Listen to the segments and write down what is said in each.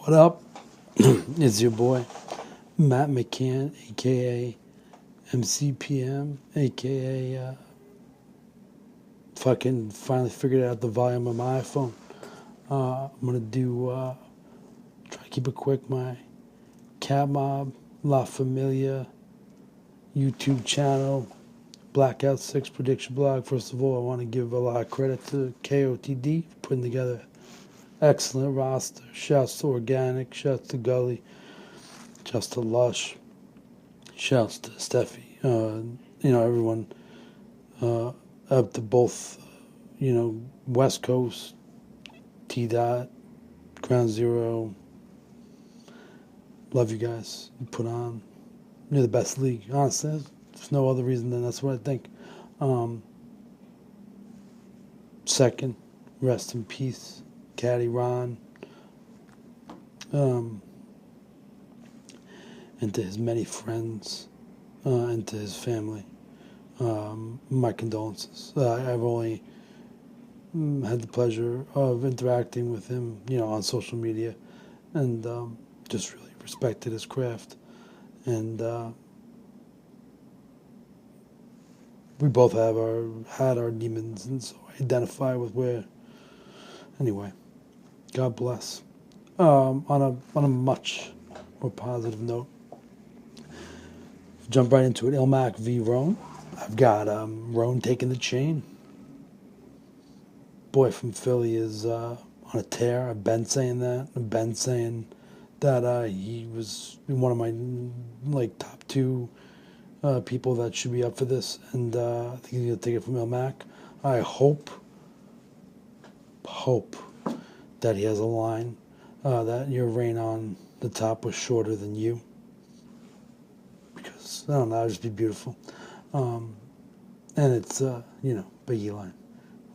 What up? It's your boy, Matt McCann, a.k.a. MCPM, a.k.a. Fucking finally figured out the volume of my iPhone. I'm going to try to keep it quick, my Cat Mob, La Familia, YouTube channel, Blackout 6 prediction blog. First of all, I want to give a lot of credit to KOTD for putting together excellent roster. Shouts to Organic, shouts to Gully, shouts to Lush, shouts to Steffi. Everyone up to both, West Coast, T Dot, Ground Zero. Love you guys. You put on. You're the best league. Honestly, there's no other reason than that's what I think. Second, rest in peace, Caddy Ron. And to his many friends, and to his family, my condolences. I've only had the pleasure of interacting with him, on social media, and just really respected his craft. And we both had our demons, and so I identify with where. Anyway, God bless. On a much more positive note, jump right into it. Ilmac v. Roan. I've got Roan taking the chain. Boy from Philly is on a tear. I've been saying that. I've been saying that he was one of my top two people that should be up for this, and I think he's gonna take it from Ilmac. I hope that he has a line that your reign on the top was shorter than you, because I don't know, that'd just be beautiful. And it's Biggie line.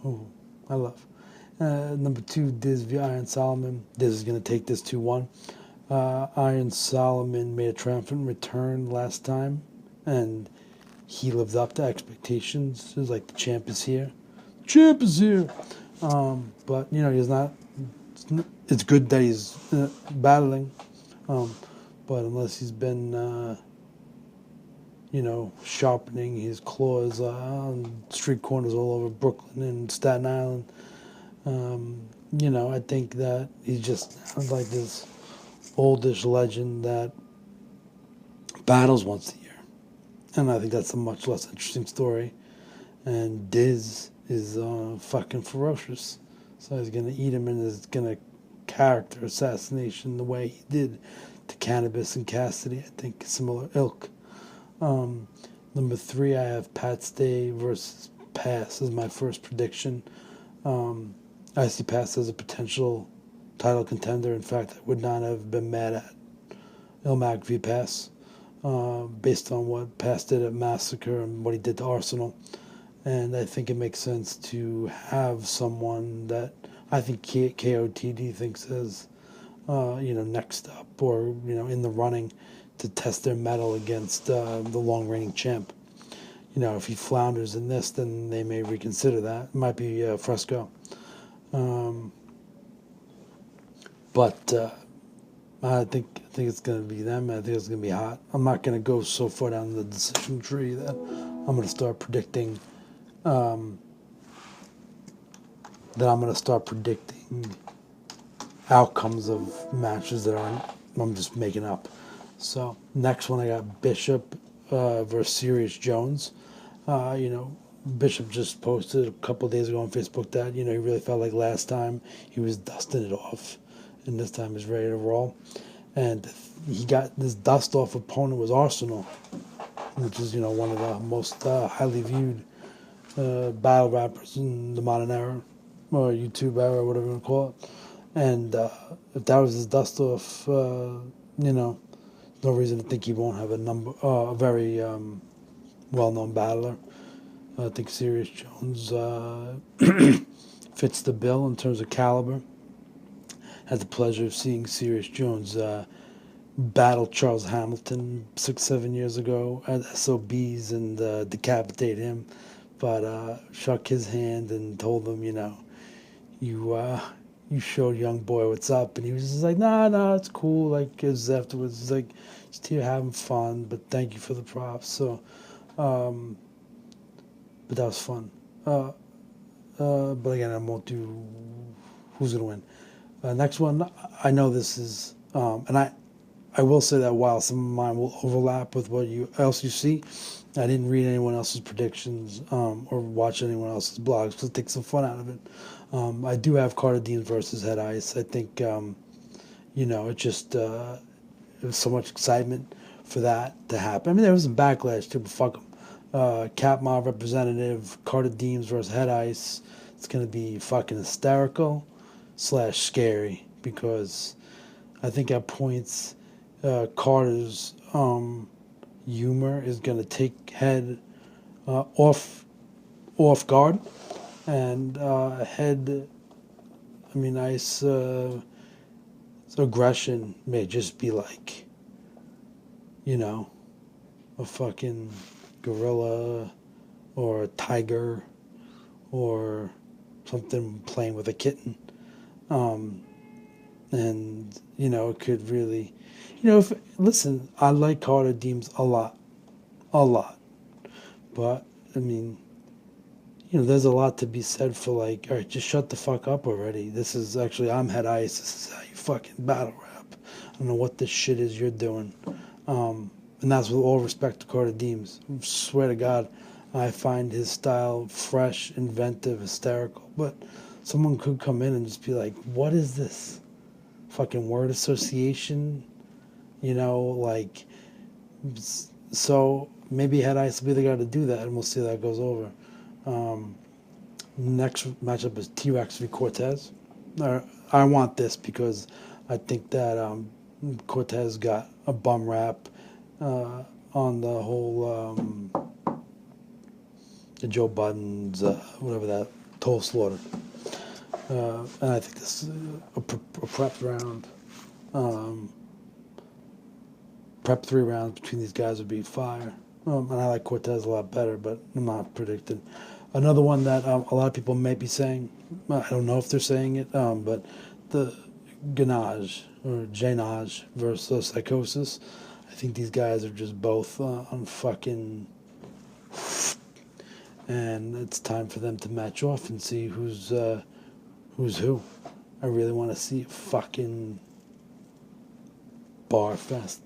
Oh, I love. Number 2, Diz V Iron Solomon. Diz is going to take this 2-1. Iron Solomon made a triumphant return last time, and he lived up to expectations. It was like the champ is here. Champ is here. But, he's not. It's good that he's battling. But unless he's been, sharpening his claws on street corners all over Brooklyn and Staten Island, I think that he's just like this oldish legend that battles once a year. And I think that's a much less interesting story. And Diz is fucking ferocious. So he's going to eat him, and is going to character assassination the way he did to Cannabis and Cassidy. I think similar ilk. Number 3, I have Pat Stay versus Pass as my first prediction. I see Pass as a potential title contender. In fact, I would not have been mad at Ilmac v. Pass, based on what Pass did at Massacre and what he did to Arsenal. And I think it makes sense to have someone that I think KOTD thinks is, next up, or, in the running to test their mettle against the long-reigning champ. If he flounders in this, then they may reconsider that. It might be Fresco. But I think it's going to be them. I think it's going to be hot. I'm not going to go so far down the decision tree that I'm going to start predicting outcomes of matches that I'm just making up. So next one, I got Bishop versus Serious Jones. Bishop just posted a couple of days ago on Facebook that he really felt like last time he was dusting it off, and this time he's ready to roll. And he got this dust off opponent was Arsenal, which is one of the most highly viewed battle rappers in the modern era, or YouTube era, whatever you want to call it. And if that was his dust off, no reason to think he won't have a very well-known battler. I think Serious Jones fits the bill in terms of caliber. Had the pleasure of seeing Serious Jones battle Charles Hamilton 6-7 years ago at SOBs and decapitate him, but shook his hand and told him, you you showed young boy what's up, and he was just like, nah, it's cool. Like, it afterwards, he's like, just here having fun, but thank you for the props. So, but that was fun. But again, I won't do who's gonna win. Next one, I know this is, and I will say that while some of mine will overlap with what else you see, I didn't read anyone else's predictions or watch anyone else's blogs to take some fun out of it. I do have Carter Dean versus Head Ice. I think, it just there was so much excitement for that to happen. I mean, there was some backlash too, but fuck them. Cap Mob representative, Carter Deems versus Head Ice. It's going to be fucking hysterical / scary because I think at points Carter's humor is going to take Head off guard, and Head, I mean, Ice aggression may just be like, a fucking gorilla or a tiger or something playing with a kitten. And, it could really, listen, I like Carter Deems a lot. But, I mean, there's a lot to be said for like, all right, just shut the fuck up already. This is actually, I'm Head Ice. This is how you fucking battle rap. I don't know what this shit is you're doing. And that's with all respect to Carter Deems. I swear to God, I find his style fresh, inventive, hysterical. But someone could come in and just be like, what is this? Fucking word association? So maybe Head Ice will be the guy to do that, and we'll see how that goes over. Next matchup is T-Rex V Cortez. I want this because I think that Cortez got a bum rap on the whole the Joe Budden's whatever that toll slaughter, and I think this is a prep round. Prep 3 rounds between these guys would be fire. And I like Cortez a lot better, but I'm not predicting. Another one that a lot of people may be saying, I don't know if they're saying it, but the Ganaj or Janaj versus Psychosis. I think these guys are just both on fucking, and it's time for them to match off and see who's who. I really want to see fucking bar fest,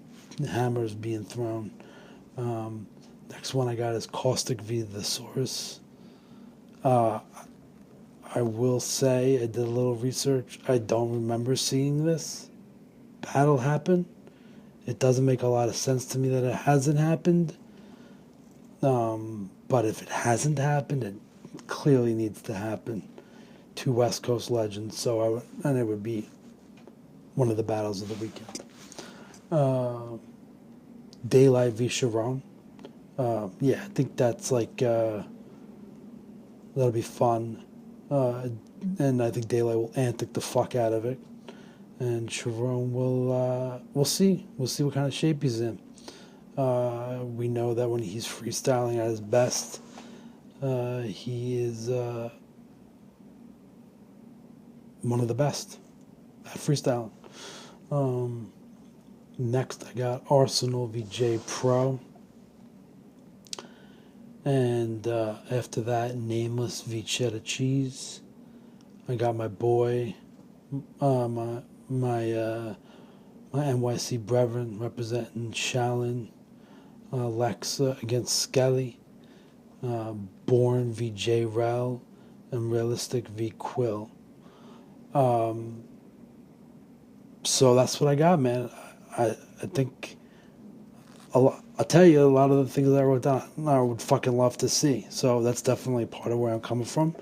hammers being thrown. Next one I got is Caustic v Thesaurus. I will say I did a little research. I don't remember seeing this battle happen. It doesn't make a lot of sense to me that it hasn't happened. But if it hasn't happened, it clearly needs to happen. Two West Coast legends, and it would be one of the battles of the weekend. Daylight v Sharon. I think that's like that'll be fun, and I think Daylight will antic the fuck out of it, and Sharon will we'll see what kind of shape he's in. We know that when he's freestyling at his best, he is one of the best at freestyling. Next, I got Arsenal v J Pro. And after that, Nameless v Cheddar Cheese. I got my boy, my NYC brethren representing Shaolin, Lexa against Skelly, Born v J Rel, and Realistic v Quill. So that's what I got, man. I think I'll tell you a lot of the things that I wrote down I would fucking love to see. So that's definitely part of where I'm coming from.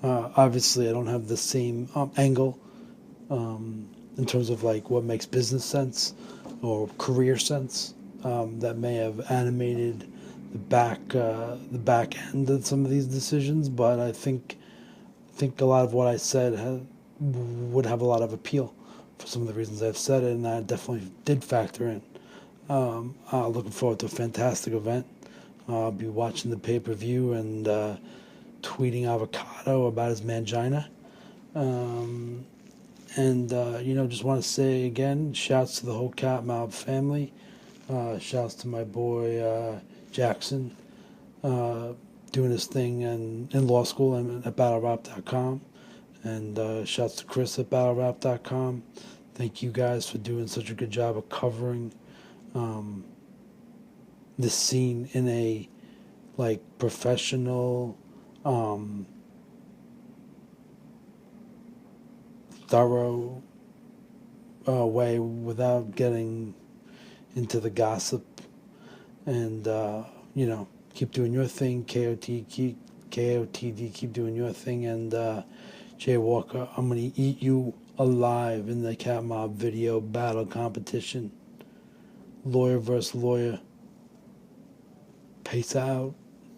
Obviously, I don't have the same angle in terms of like what makes business sense or career sense that may have animated the back end of some of these decisions. But I think a lot of what I said would have a lot of appeal for some of the reasons I've said it, and that definitely did factor in. Looking forward to a fantastic event. I'll be watching the pay-per-view and tweeting Avocado about his mangina. And, just want to say again, shouts to the whole Cat Mob family. Shouts to my boy Jackson, doing his thing in law school and at battlerap.com. And shouts to Chris at battlerap.com. Thank you guys for doing such a good job of covering this scene in a professional, thorough way without getting into the gossip. And keep doing your thing. KOTD, keep doing your thing. And Jay Walker, I'm gonna eat you alive in the Cat Mob video battle competition. Lawyer versus lawyer. Peace out.